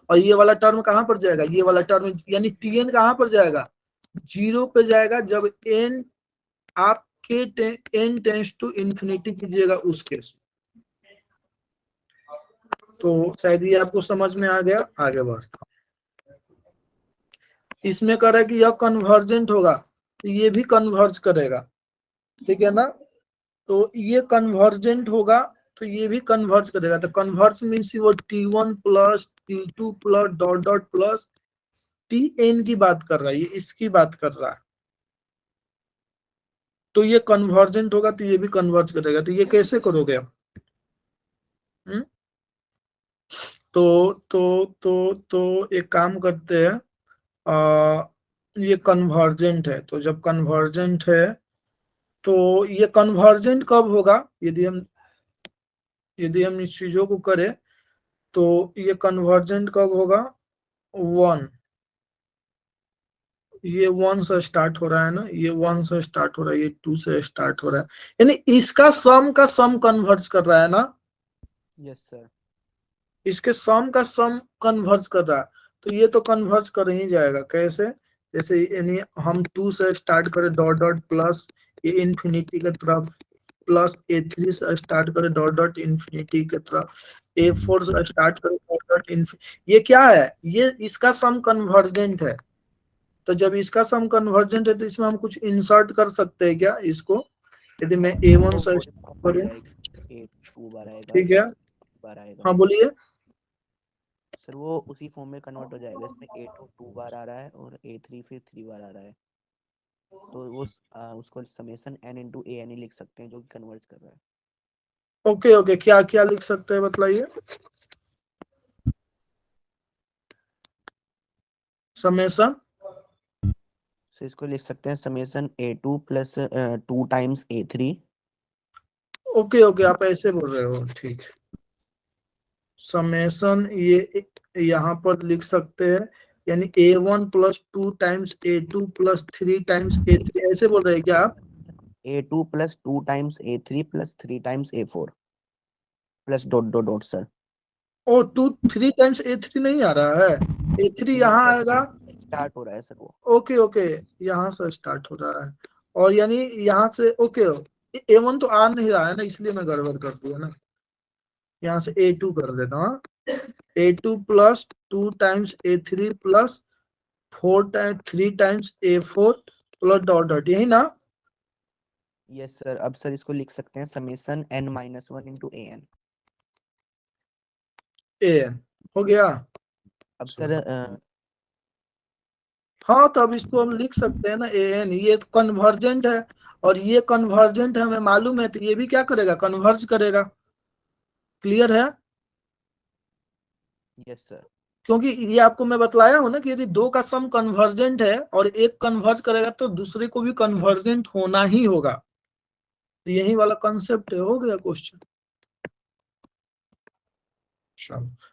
और ये वाला टर्म कहाँ पर जाएगा, ये वाला टर्म यानी tn कहाँ पर जाएगा, 0 पे जाएगा, जब n आपके n टेंड्स टू इंफिनिटी कीजिएगा उस केस। तो शायद ये आपको समझ में आ गया, आगे बढ़ता। इसमें कह रहा है कि यह कन्वर्जेंट होगा, तो ये भी कन्वर्ज करेगा, ठीक है ना, तो ये कन्वर्जेंट होगा तो ये भी कन्वर्ज करेगा, तो कन्वर्ज मीन्स वो T1 plus T2 plus dot dot plus Tn की बात कर रहा है, ये इसकी बात कर रहा है, तो ये कन्वर्जेंट होगा तो ये भी कन्वर्ज करेगा। तो ये कैसे करोगे आप? हम्म? तो एक काम करते हैं, ये कन्वर्जेंट है, तो जब कन्वर्जेंट है तो ये कन्वर्जेंट कब होगा? यदि हम इस चीजों को करें तो ये कन्वर्जेंट कब होगा? 1, ये 1 से स्टार्ट हो रहा है ना, ये 1 से स्टार्ट हो रहा है, ये 2 से स्टार्ट हो रहा है, यानी इसका सम का सम कन्वर्ज कर रहा है ना, यस सर। इसके सम का सम कन्वर्ज कर रहा है, तो ये तो कन्वर्ज कर ही जाएगा। कैसे? जैसे यानी हम 2 से स्टार्ट करें डॉट डॉट प्लस ये इंफिनिटी की तरफ, प्लस A3 से स्टार्ट करें डॉट डॉट इंफिनिटी की तरफ, A4 से स्टार्ट करें डॉट डॉट इंफिनिटी, ये क्या है? ये इसका सम कन्वर्जेंट है। तो जब इसका सम कन्वर्जेंट है तो इसमें हम कुछ इंसर्ट कर सकते हैं क्या इसको? यदि मैं A1 से करूं, A2 बार आएगा, ठीक है, बार आएगा। हाँ बोलिए। सर वो उसी फॉर्म में कन्वर्ट हो जाएगा, इसमें A2 2 बार आ रहा है और A3 फिर 3 बार आ रहा है, तो वो उसको summation n into A N ही लिख सकते हैं जो कि कन्वर्ट कर रहा है। ओके ओके, क्या क्या लिख सकते हैं बताइए? समेशन, सो इसको लिख सकते हैं summation A2 plus 2 times A3। Okay okay, आप ऐसे बोल रहे हो, ठीक। समेशन ये यहाँ पर लिख सकते हैं, यानी A1 plus 2 times A2 plus 3 times A3, ऐसे बोल रहे हैं क्या आप? A2 plus 2 times A3 plus 3 times A4 plus dot dot dot sir. Oh 2 3 times A3 नहीं आ रहा है, A3 यहाँ आएगा। स्टार्ट हो रहा है सर वो। ओके ओके, यहाँ से स्टार्ट हो रहा है, और यानी यहाँ से ओके, A1 तो आ नहीं रहा है ना, इसलिए मैं गड़बड़ कर दिया ना, यहाँ से A2 कर देता हूँ। A2 plus 2 times A3 plus 3 times A4 plus dot dot, यही ना? Yes sir. अब सर इसको लिख सकते हैं summation n minus 1 into A N. AN हो गया। अब सर हाँ, तो अब इसको हम लिख सकते हैं ना AN, ये कन्वर्जेंट है और ये कन्वर्जेंट है, हमें मालूम है, तो ये भी क्या करेगा? कन्वर्ज करेगा। क्लियर है? Yes sir. क्योंकि ये आपको मैं बतलाया हूं ना कि यदि दो का सम कन्वर्जेंट है और एक कन्वर्ज करेगा तो दूसरे को भी कन्वर्जेंट होना ही होगा, तो यही वाला कॉन्सेप्ट है। हो गया क्वेश्चन।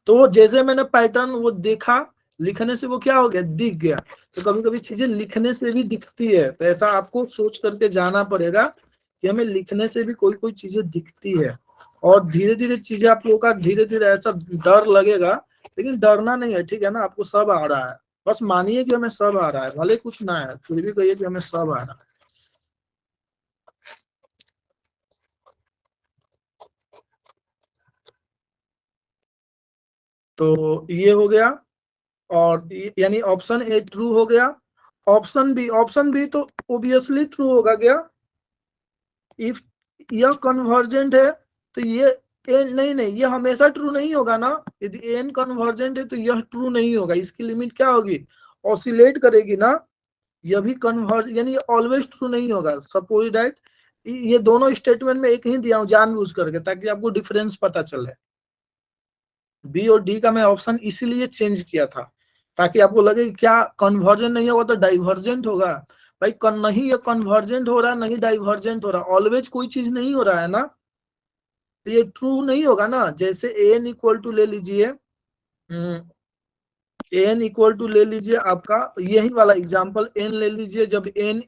तो वो जैसे मैंने पैटर्न वो देखा, लिखने से वो क्या हो गया? दिख गया। तो कभी कभी चीजें लिखने से भी दिखती है, तो ऐसा आपको सोच करके जाना पड़ेगा कि हमें लिखने से भी कोई कोई चीजें दिखती है, और धीरे धीरे चीजें आप लोगों का धीरे धीरे ऐसा डर लगेगा, लेकिन डरना नहीं है, ठीक है ना? आपको सब आ रहा है, बस मानिए कि हमें सब आ रहा है, भले कुछ ना है फिर भी कहिए कि हमें सब आ रहा है। तो ये हो गया, और यानी ऑप्शन ए ट्रू हो गया। ऑप्शन बी तो ओबियसली ट्रू होगा क्या? इफ यह कन्वर्जेंट है तो ये नहीं नहीं, ये हमेशा ट्रू नहीं होगा ना। यदि एन कन्वर्जेंट है तो यह ट्रू नहीं होगा, इसकी लिमिट क्या होगी? ऑसिलेट करेगी ना। यह भी कन्वर्ज, यानी ये ऑलवेज ट्रू नहीं होगा। सपोज दैट ये दोनों स्टेटमेंट में एक ही दिया हूं जानबूझ करके, ताकि आपको डिफरेंस पता चले। बी और डी का मैं ऑप्शन इसीलिए चेंज किया था, ताकि आपको लगे कि क्या कन्वर्जेंट नहीं होगा तो डाइवर्जेंट होगा। भाई नहीं, ये कन्वर्जेंट हो रहा है, नहीं डाइवर्जेंट हो रहा, ऑलवेज कोई चीज नहीं हो रहा है ना, तो ये ट्रू नहीं होगा ना। जैसे एन इक्वल टू ले लीजिए, एन इक्वल टू ले लीजिए आपका यही वाला एग्जांपल, एन ले लीजिए, जब एन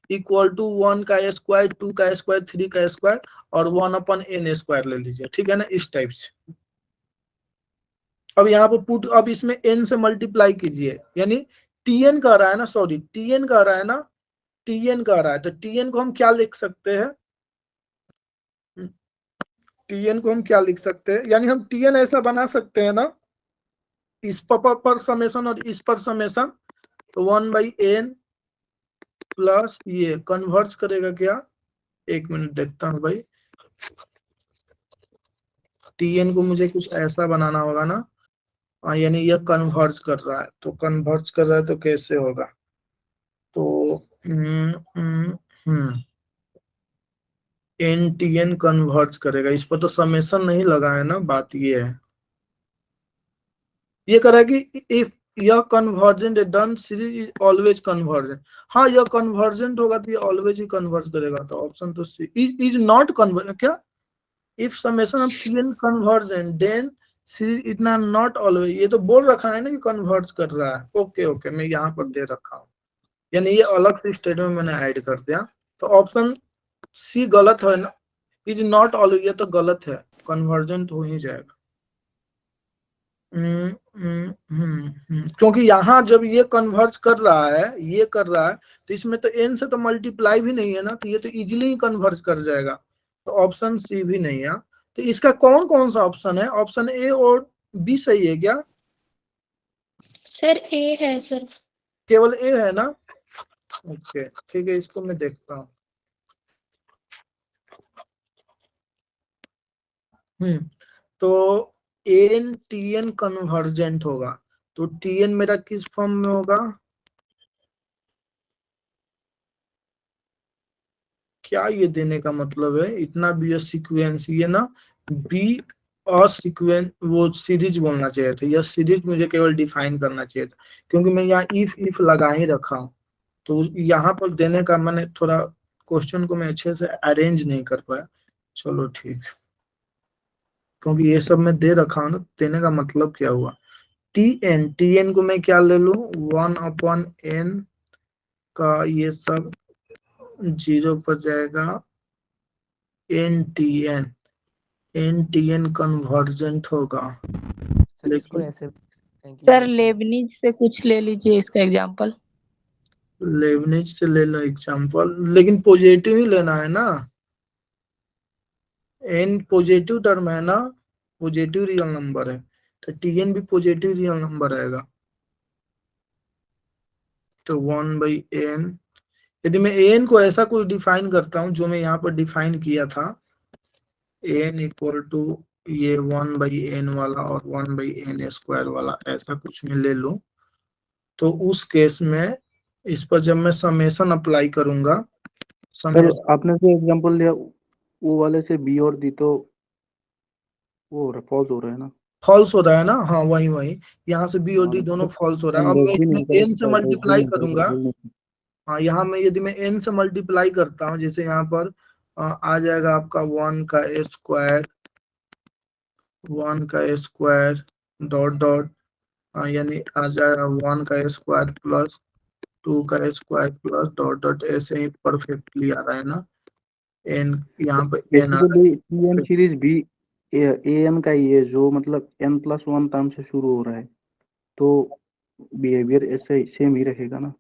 इक्वल टू 1 का स्क्वायर, 2 का स्क्वायर, 3 का स्क्वायर और 1/n स्क्वायर ले लीजिए, ठीक है ना, इस टाइप से। अब यहाँ पे पुट, अब इसमें n से मल्टीप्लाई कीजिए, यानी tn कह रहा है ना, सॉरी tn कह रहा है ना, tn कह रहा है, तो tn को हम क्या लिख सकते हैं? tn को हम क्या लिख सकते हैं? यानी हम tn ऐसा बना सकते हैं ना, इस पर समेशन और इस पर समेशन, तो 1/n प्लस ये कन्वर्ज करेगा क्या? एक मिनट देखता हूं भाई, tn को मुझे कुछ ऐसा बनाना होगा ना, यानी यह कन्वर्ज कर रहा है, तो कन्वर्ज कर रहा है तो कैसे होगा? तो एन टी एन कन्वर्ज करेगा, इस पर तो समेशन नहीं लगा है ना, बात ये है। ये कह रहा है कि इफ यह convergent done series is always convergent. हाँ, यह कन्वर्जेंट होगा तो ये ऑलवेज ही कन्वर्ज करेगा, तो ऑप्शन तो सी इज नॉट कन्वर्ज। क्या if summation of T N convergent then series इतना नॉट ऑलवेज, ये तो बोल रखा है ना कि कन्वर्ज कर रहा है। ओके ओके, मैं यहाँ पर दे रखा हूँ, यानी ये अलग से स्टेटमेंट मैंने ऐड कर दिया। तो ऑप्शन सी गलत है ना, इज नॉट ऑलवेज, ये तो गलत है, कन्वर्जेंट हो ही जाएगा। क्योंकि यहाँ जब ये कन्वर्ज कर रहा है, ये कर रहा है, तो इसमें तो एन से तो मल्टीप्लाई भी नहीं है ना, तो ये तो इजीली ही कन्वर्ज कर जाएगा। तो ऑप्शन सी भी नहीं है। तो इसका कौन कौन सा ऑप्शन है? ऑप्शन ए और बी सही है क्या? सर ए है सर। केवल ए है ना? ओके ठीक है, इसको मैं देखता हूँ। तो एन टी एन कन्वर्जेंट होगा, तो टी एन मेरा किस फॉर्म में होगा? क्या ये देने का मतलब है इतना बी सीक्वेंस? ये ना बी और सीक्वेंस वो सीरीज बोलना चाहिए था, यह सीरीज मुझे केवल डिफाइन करना चाहिए था, क्योंकि मैं यहाँ इफ लगा ही रखा हूँ। तो यहाँ पर देने का मैंने थोड़ा क्वेश्चन को मैं अच्छे से अरेंज नहीं कर पाया। चलो ठीक, क्योंकि ये सब मैं दे रखा हूँ ना, देने का मतलब क्या हुआ? टी एन को मैं क्या ले लूं? 1/n का ये सब 0 पर जाएगा। एन टी एन कन्वर्जेंट होगा, सर इसको लेकिन ऐसे थैंक यू सर लेबनिज से कुछ ले लीजिए इसका एग्जांपल। लेबनिज से ले लो एग्जांपल, लेकिन पॉजिटिव ही लेना है ना, एन पॉजिटिव टर्म है ना, पॉजिटिव रियल नंबर है, तो टी एन भी पॉजिटिव रियल नंबर आएगा। तो 1/n, यदि मैं एन को ऐसा कुछ डिफाइन करता हूं जो मैं यहाँ पर डिफाइन किया था, एन इक्वल टू ये 1/n वाला और 1/n² वाला, ऐसा कुछ मैं ले लूं, तो उस केस में इस पर जब मैं समेशन अप्लाई करूंगा, सर आपने जो एग्जांपल लिया वो वाले से बी और दी, तो वो फॉल्स हो रहा है ना? फॉल्स हो रहा है ना? हाँ वही वही, यहाँ से बी और डी हाँ, दोनों तो फॉल्स हो रहा है। अब कन्वर्ज मैं भी इसमें नहीं करेगा, एन से डाइवर्ज भी मल्टीप्लाई नहीं करेगा, करूंगा। बोलने से। हाँ, यहाँ में यदि मैं n से मल्टीप्लाई करता हूँ, जैसे यहाँ पर आ जाएगा आपका 1 का स्क्वायर, 1 का स्क्वायर डॉट डॉट, यानी आ जाएगा 1 का स्क्वायर प्लस 2 का स्क्वायर प्लस डॉट डॉट, ऐसे ही परफेक्टली आ रहा है ना। n यहाँ पे n आ रहा बेसिकली टी एन सीरीज भी ए एन का ही है, जो मतलब n+1 टर्म से शुरू हो रहा है, तो बिहेवियर ऐसे सेम ही रहेगा ना?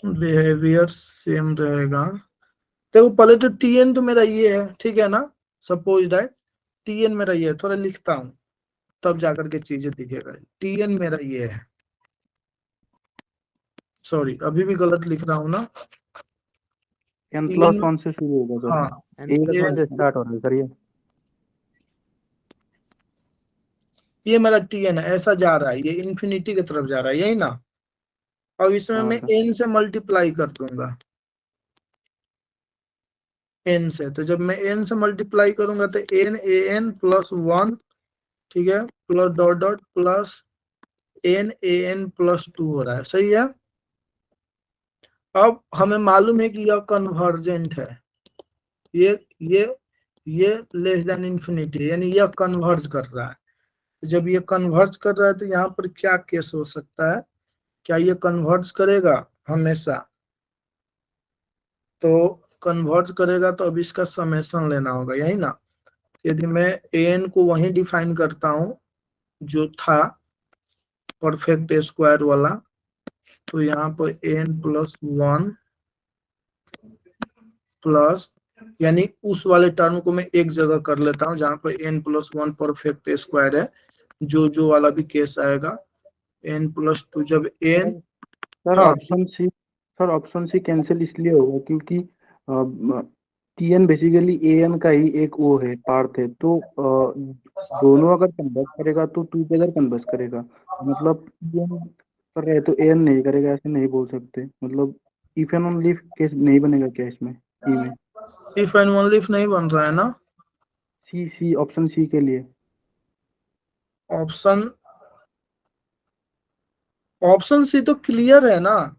है, बिहेवियर सेम रहेगा। देखो पहले तो tn तो मेरा ये है, ठीक है ना, सपोज दैट tn मेरा ये है, थोड़ा लिखता हूँ तब जाकर के चीजें दिखेगा। tn मेरा ये है, सॉरी अभी भी गलत लिख रहा हूँ ना, n+1 से शुरू होगा सर, हाँ n+1 से स्टार्ट हो रहा है सर ये मेरा tn है, ऐसा जा रहा है, ये इन्फिनिटी की तरफ जा रहा है, यही ना। और इसमें हाँ मैं सर। n से मल्टीप्लाई कर दूंगा, n से, तो जब मैं n से मल्टीप्लाई करूंगा तो n+1, ठीक है, plus dot dot plus n+2 हो रहा है, सही है। अब हमें मालूम है कि यह कन्वर्जेंट है, ये ये ये लेस देन इन्फिनिटी, यानी यह कन्वर्ज कर रहा है। जब ये कन्वर्ज कर रहा है तो यहाँ पर क्या केस हो सकता है? क्या ये कन्वर्ज करेगा हमेशा? तो कन्वर्ज करेगा तो अब इसका समेशन लेना होगा, यही ना। यदि मैं an को वहीं डिफाइन करता हूँ जो था परफेक्ट स्क्वायर वाला, तो यहाँ पर n+1 प्लस, यानी उस वाले टर्म को मैं एक जगह कर लेता हूँ जहां पर n+1 परफेक्ट स्क्वायर है, जो वाला भी केस आएगा, n+2 जब n, सर हाँ ऑप्शन सी कैंसिल इसलिए होगा क्योंकि T N basically A N का ही एक वो है, पार्ट है, तो दोनों अगर कन्वर्ट करेगा तो टूगेदर कन्वर्ट करेगा, मतलब टी एन कर रहे तो ए एन नहीं करेगा, ऐसे नहीं बोल सकते। मतलब इफ एंड ओनली केस नहीं बनेगा क्या इसमें ई में? इफ एंड ओनली इफ नहीं बन रहा है ना, सी ऑप्शन सी के लिए। ऑप्शन सी तो क्लियर है ना,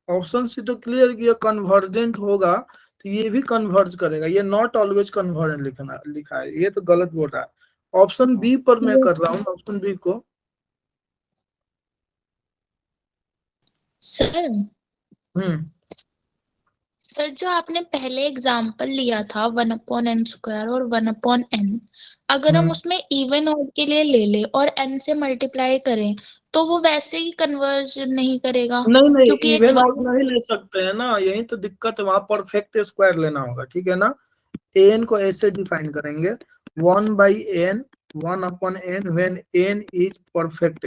ऑप्शन सी तो क्लियर कि ये कन्वर्जेंट होगा तो ये भी कन्वर्ज करेगा, ये नॉट ऑलवेज कन्वर्जेंट लिखा है, ये तो गलत बोल रहा है। ऑप्शन बी पर मैं कर रहा हूँ, ऑप्शन बी को। सर जो आपने पहले एग्जाम्पल लिया था 1/n² और 1/n, अगर हम उसमें इवन ऑड के लिए ले ले और n से मल्टीप्लाई करें तो वो वैसे ही कन्वर्ज नहीं करेगा, नहीं क्योंकि एक इवन ऑड नहीं ले सकते हैं ना, यही तो दिक्कत है, वहां परफेक्ट स्क्वायर लेना होगा, ठीक है ना। एन को ऐसे डिफाइन करेंगे 1/n 1/n when n is perfect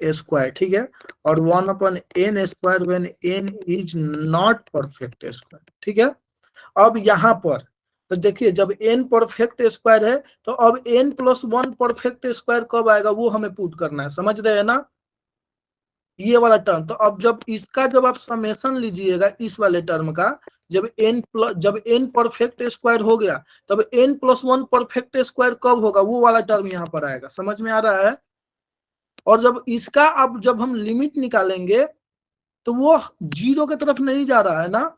square, ठीक है, और 1/n² when n is not perfect square, ठीक है। अब यहाँ पर तो देखिए जब n परफेक्ट स्क्वायर है तो अब n+1 परफेक्ट स्क्वायर कब आएगा वो हमें पुट करना है, समझ रहे हैं ना, ये वाला टर्म। तो अब जब इसका जब आप समेशन लीजिएगा इस वाले टर्म का, जब n परफेक्ट स्क्वायर हो गया तब n+1 परफेक्ट स्क्वायर कब होगा वो वाला टर्म यहाँ पर आएगा, समझ में आ रहा है। और जब इसका अब जब हम लिमिट निकालेंगे तो वो 0 की तरफ नहीं जा रहा है ना,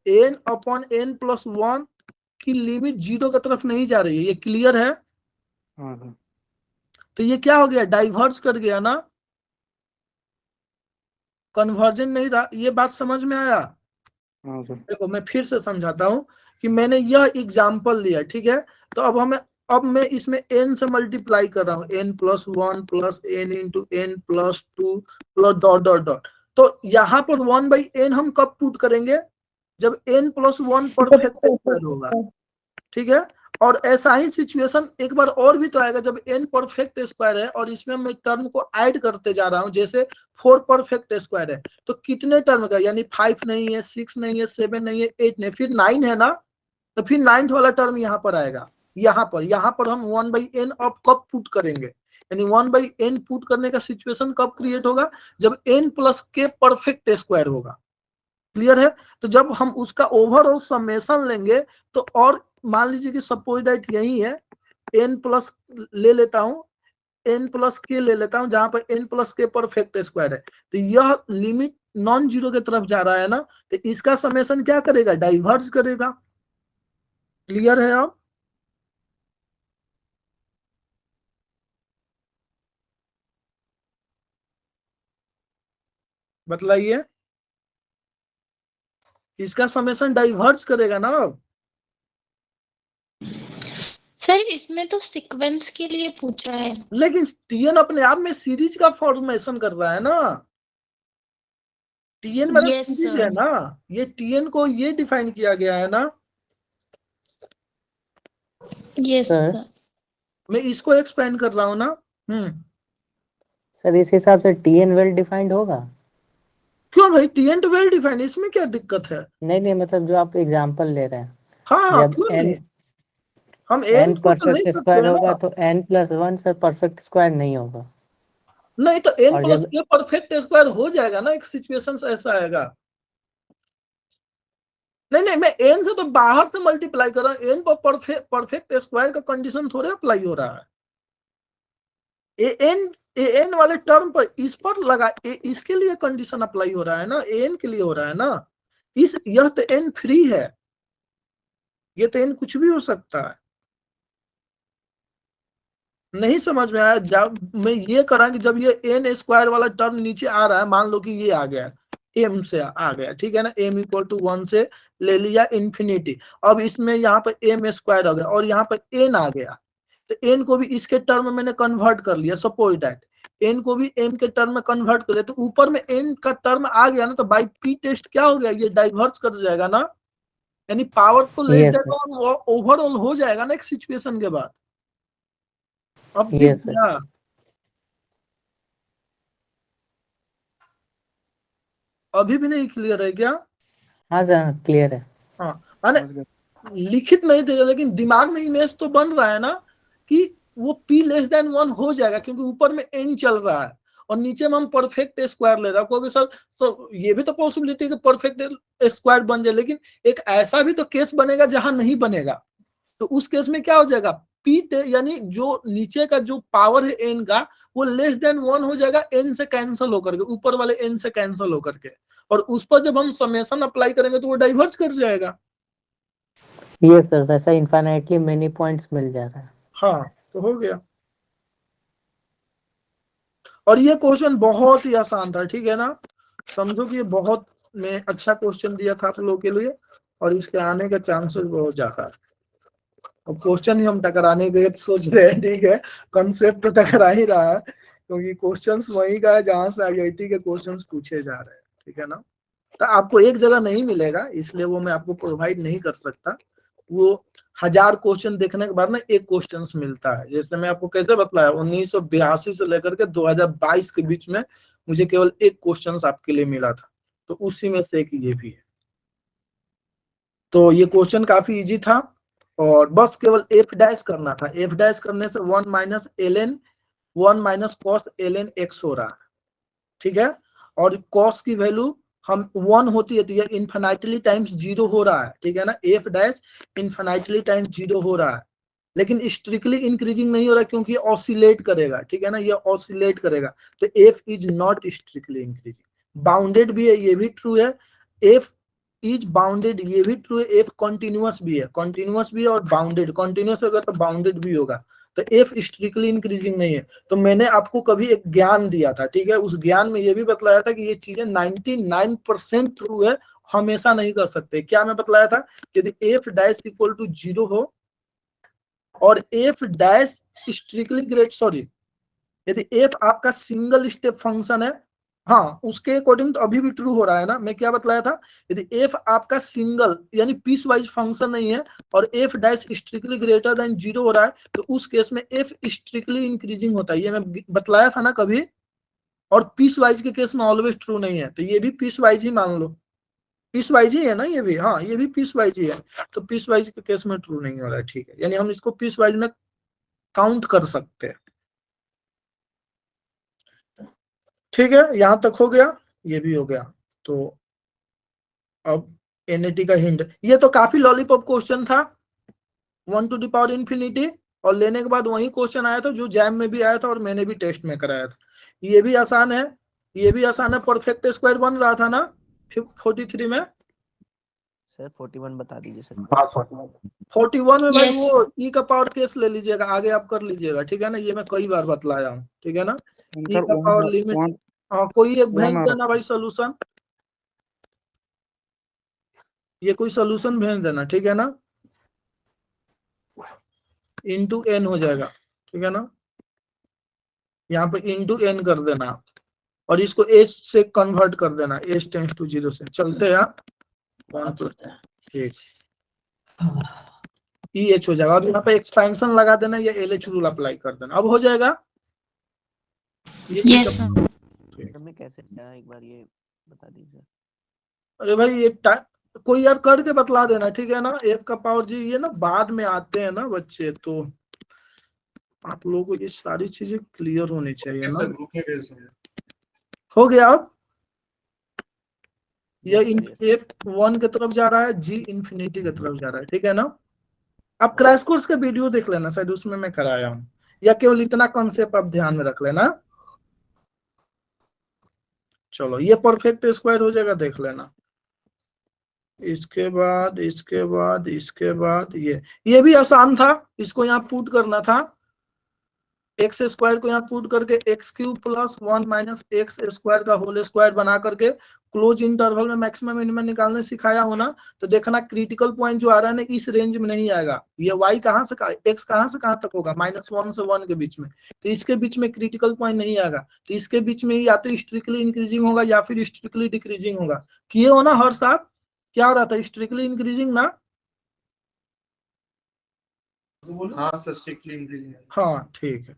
n/n+1 की लिमिट 0 की तरफ नहीं जा रही है, ये क्लियर है। हाँ तो ये क्या हो गया, डाइवर्स कर गया ना, कन्वर्जन नहीं रहा, ये बात समझ में आया। हाँ सर। देखो मैं फिर से समझाता हूँ कि मैंने यह एग्जाम्पल लिया, ठीक है, तो अब मैं इसमें n से मल्टीप्लाई कर रहा हूँ, n+1 plus n into n+2 plus dot dot dot. तो यहाँ पर 1/n हम कब पुट करेंगे, जब n+1 परफेक्ट स्क्वायर होगा, ठीक है। और ऐसा ही सिचुएशन एक बार और भी तो आएगा जब n परफेक्ट स्क्वायर है और इसमें मैं टर्म को ऐड करते जा रहा हूं, जैसे 4 परफेक्ट स्क्वायर है तो कितने टर्म का, यानी 5 नहीं है, 6 नहीं है, 7 नहीं है, 8 नहीं, फिर 9 है ना, तो फिर 9th वाला टर्म यहाँ पर आएगा। यहाँ पर हम 1/n अब कब पुट करेंगे, यानी 1/n पुट करने का सिचुएशन कब क्रिएट होगा, जब n+k परफेक्ट स्क्वायर होगा, क्लियर है। तो जब हम उसका ओवरऑल समेशन लेंगे तो, और मान लीजिए कि सपोज दैट यही है n+ ले लेता हूं, n+k ले लेता हूं, जहां पर n+k परफेक्ट स्क्वायर है, तो यह लिमिट नॉन जीरो की तरफ जा रहा है ना, तो इसका समेशन क्या करेगा, डाइवर्ज करेगा, क्लियर है। अब बतलाइए, इसका समेशन डाइवर्ज करेगा ना। अब सर इसमें तो सीक्वेंस के लिए पूछा है, लेकिन tn अपने आप में सीरीज का फॉर्मेशन कर रहा है ना, tn मेरा यस सीरीज है सर। ना, ये tn को ये डिफाइन किया गया है ना, यस सर सर। मैं इसको एक्सपेंड कर रहा हूँ ना। सर इस हिसाब से टीएन वेल डिफाइंड होगा। क्यों भाई, tn तो वेल डिफाइंड, इसमें क्या दिक्कत है। नहीं मतलब जो आप एग्जांपल ले रहे हैं, हाँ जब क्यों n नहीं, हम n n को तो ले परफेक्ट सकते स्क्वायर हैं होगा ना, तो n+1 सर परफेक्ट स्क्वायर नहीं होगा। नहीं तो और n+ जब के परफेक्ट स्क्वायर हो जाएगा ना, एक सिचुएशन ऐसा आएगा। नहीं मैं n से तो बाहर से मल्टीप्लाई कर रहा हूँ, n पर परफेक्ट स्क्वायर का कंडीशन थोड़े अप्लाई हो रहा है, an वाले टर्म पर इस पर लगा, इसके लिए कंडीशन अप्लाई हो रहा है ना, an के लिए हो रहा है ना, यह तो n फ्री है, ये तो n कुछ भी हो सकता है। नहीं समझ में आया, जब मैं ये करा कि जब ये n² वाला टर्म नीचे आ रहा है, मान लो कि ये आ गया m से आ गया, ठीक है ना, m=1 से ले लिया इंफिनिटी, अब इसमें यहाँ पर m² आ गया और यहाँ पर n आ गया, तो n को भी इसके टर्म में मैंने कन्वर्ट कर लिया, सपोज दैट n को भी m के टर्म में कन्वर्ट कर लिया, तो ऊपर में n का टर्म आ गया ना, तो बाई p टेस्ट क्या हो गया, ये डाइवर्स कर जाएगा ना, यानी पावर तो less yes then sir overall हो जाएगा ना एक सिचुएशन के बाद। अब दिख यस सर गया, अभी भी नहीं क्लियर है क्या। हाँ सर क्लियर है। हाँ माने समझ गया। लिखित नहीं दे रहे, लेकिन दिमाग में इमेज तो बन रहा है ना कि वो p <1 हो जाएगा, क्योंकि ऊपर में n चल रहा है और नीचे में हम परफेक्ट स्क्वायर ले रहे हैं, क्योंकि सर तो ये भी तो पॉसिबिलिटी है कि परफेक्ट स्क्वायर बन जाए, लेकिन एक ऐसा भी तो केस बनेगा जहां नहीं बनेगा। तो उस केस में क्या हो जाएगा, पी यानी जो नीचे का जो पावर है एन का वो लेस देन 1 हो जाएगा, एन से कैंसिल होकर के, ऊपर वाले एन से कैंसिल होकर के, और उस पर जब हम समेशन अप्लाई करेंगे तो वो डाइवर्स कर जाएगा। ये सर वैसा इनफाइनाइटली मेनी पॉइंट्स मिल जा रहा है। हाँ तो हो गया। और ये क्वेश्चन बहुत ही आसान था, ठीक है ना, समझो कि ये बहुत में अच्छा क्वेश्चन दिया था आप लोगों के लिए, और इसके आने के चांसेस बहुत ज्यादा है। अब क्वेश्चन ही हम टकराने गए तो सोच रहे हैं, ठीक है, कंसेप्ट तो टकरा ही रहा है, क्योंकि क्वेश्चंस वही का है जहां से आईआईटी के क्वेश्चंस पूछे जा रहे हैं, ठीक है ना। तो आपको एक जगह नहीं मिलेगा, इसलिए वो मैं आपको प्रोवाइड नहीं कर सकता। वो 1000 क्वेश्चन देखने के बाद ना एक क्वेश्चन मिलता है। जैसे मैं आपको कैसे बताया, 1982 से लेकर के 2022 के बीच में मुझे केवल एक क्वेश्चन आपके लिए मिला था, तो उसी में से एक ये भी है। तो ये क्वेश्चन काफी इजी था, और बस केवल एफ डैश करना था। एफ डैश करने से 1 minus L minus cos L N X हो रहा है, ठीक है। और कॉस की वैल्यू हम 1 होती है तो ये इन्फिनिटली टाइम्स 0 हो रहा है, ठीक है ना। एफ डैश इन्फिनिटली टाइम्स 0 हो रहा है, लेकिन स्ट्रिक्टली इंक्रीजिंग नहीं हो रहा क्योंकि ऑसिलेट करेगा, ठीक है ना, ये ऑसिलेट करेगा। तो F is not strictly increasing. Bounded भी है, ये भी ट्रू है। एफ इज बाउंडेड, ये भी ट्रू है। एफ कॉन्टिन्यूअस भी है, कॉन्टिन्यूअस भी है, और बाउंडेड, कॉन्टिन्यूअस होगा तो बाउंडेड भी होगा। तो एफ स्ट्रिक्टली इंक्रीजिंग नहीं है। तो मैंने आपको कभी एक ज्ञान दिया था, ठीक है, उस ज्ञान में ये भी बतलाया था कि ये चीजें 99% ट्रू है, हमेशा नहीं कर सकते। क्या मैं बतलाया था, यदि एफ डैश इक्वल टू 0 हो और F dash strictly great, sorry, यदि एफ आपका सिंगल स्टेप फंक्शन है, हाँ उसके अकॉर्डिंग तो अभी भी ट्रू हो रहा है ना। मैं क्या बतलाया था, यदि एफ आपका सिंगल यानी पीस वाइज फंक्शन नहीं है और F dash strictly greater than 0 हो रहा है, तो उस केस में एफ स्ट्रिक्टली इंक्रीजिंग होता है, ये मैं बतलाया था ना कभी। और पीस वाइज के केस में ऑलवेज ट्रू नहीं है, तो ये भी पीस वाइज ही मान लो, पीस वाइज ही है ना ये भी, हाँ ये भी पीस वाइज ही है। तो पीस वाइज के केस में ट्रू नहीं हो रहा है, ठीक है, यानी हम इसको पीस वाइज में काउंट कर सकते हैं, ठीक है। यहां तक हो गया, ये भी हो गया। तो अब एनएटी का हिंट, ये तो काफी लॉलीपॉप क्वेश्चन था, 1 टू द पावर इंफिनिटी, और लेने के बाद वही क्वेश्चन आया था जो जैम में भी आया था और मैंने भी टेस्ट में कराया था। ये भी आसान है, ये भी आसान है। परफेक्ट स्क्वायर बन रहा था ना 43 में। सर 41 बता दीजिए सर। 41 में भाई Yes. वो ई का पावर केस ले लीजिएगा, आगे आप कर लीजिएगा, ठीक है ना। ये मैं कई बार बतलाया हूँ, ठीक है ना। ई सर का पावर लिमिट, हाँ कोई एक भेज देना भाई सोल्यूशन, ये कोई सोल्यूशन भेज देना, ठीक है ना। इंटू एन हो जाएगा, ठीक है ना, यहाँ पे इंटू एन कर देना, और इसको एच से कन्वर्ट कर देना, एच टेंस टू 0 से। चलते हैं आप 1 to 8 ई एच हो जाएगा, और यहाँ पे एक्सपेंशन लगा देना या एल एच रूल अप्लाई कर देना, अब हो जाएगा। Yes, sir. सर में कैसे क्या एक बार ये बता दीजिए। अरे भाई ये कोई यार करके बतला देना, ठीक है ना। एफ का पावर जी, ये ना बाद में आते हैं ना बच्चे, तो आप लोगों को ये सारी चीजें क्लियर होनी चाहिए ना। ग्रुप में भेज दो। हो गया अब, ये Yes, एफ 1 की तरफ जा रहा है, जी इंफिनिटी की तरफ जा रहा है, ठीक है ना। आप क्रैश कोर्स का वीडियो देख लेना, शायद उसमें मैं कराया हूँ, या केवल इतना कॉन्सेप्ट आप ध्यान में रख लेना। चलो ये परफेक्ट स्क्वायर हो जाएगा, देख लेना। इसके बाद इसके बाद इसके बाद ये भी आसान था, इसको यहाँ पुट करना था, एक्स स्क्वायर को यहाँ पुट करके x cube plus 1 minus x square का होल स्क्वायर बना करके क्लोज इंटरवल में मैक्सिमम मिनिमम निकालने सिखाया हो ना। तो देखना क्रिटिकल पॉइंट जो आ रहा है ना इस रेंज में नहीं आएगा, ये y कहाँ से x कहाँ से कहाँ तक होगा, -1 से 1 के बीच में, तो इसके बीच में क्रिटिकल पॉइंट नहीं आएगा। तो इसके बीच में या तो स्ट्रिक्टली इंक्रीजिंग होगा या फिर स्ट्रिक्टली डिक्रीजिंग होगा। किए हो ना हर साहब, क्या हो रहा था, स्ट्रिक्टली इंक्रीजिंग ना। हाँ सर स्ट्रिक्टली इंक्रीजिंग। हाँ ठीक है,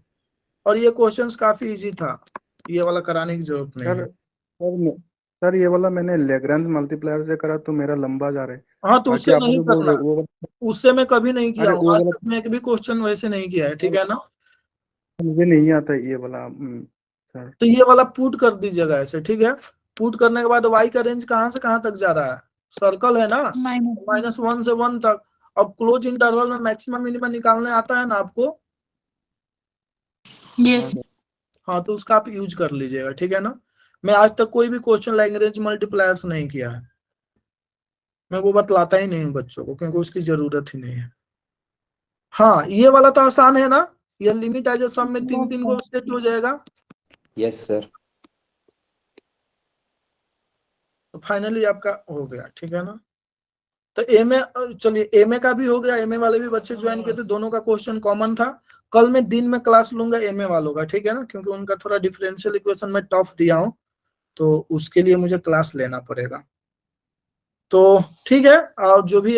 और ये क्वेश्चंस काफी इजी था, ये वाला कराने की जरूरत नहीं है। सर ये वाला मैंने लेग्रेंज मल्टीप्लायर से करा तो मेरा लंबा जा रहा है। हाँ तो उससे बाकी आप नहीं जो बोल करना, रहे हो वो उससे मैं कभी नहीं किया अरे हूँ, वो आज वाला तक मैं एक भी क्वेश्चन वैसे नहीं किया है, ठीक है ना। मुझे नहीं आता ये वाला सर। तो ये वाला पुट कर दीजिएगा ऐसे, ठीक है। पुट करने के बाद y का रेंज कहाँ से कहाँ तक जा रहा है, सर्कल है ना, -1 से 1 तक। अब क्लोज इंटरवल में मैक्सिमम मिनिमम निकालने आता है ना आपको? यस। हाँ, तो उसका आप यूज कर लीजिएगा, ठीक है ना। मैं आज तक कोई भी क्वेश्चन लैग्रेंज मल्टीप्लायर्स नहीं किया है, मैं वो बतलाता ही नहीं हूँ बच्चों को, क्योंकि उसकी जरूरत ही नहीं है। हाँ, ये वाला तो आसान है ना, ये लिमिट एज सम में 3 को सेट हो जाएगा। Yes sir. तो फाइनली आपका हो गया, ठीक है ना। तो एमए, चलिए एमए का भी हो गया, एमए वाले भी बच्चे ज्वाइन किए थे, दोनों का क्वेश्चन कॉमन था। कल मैं दिन में क्लास लूंगा एमए वालों का, ठीक है ना, क्योंकि उनका थोड़ा डिफरेंशियल इक्वेशन में टफ दिया हूं, तो उसके लिए मुझे क्लास लेना पड़ेगा। तो ठीक है, और जो भी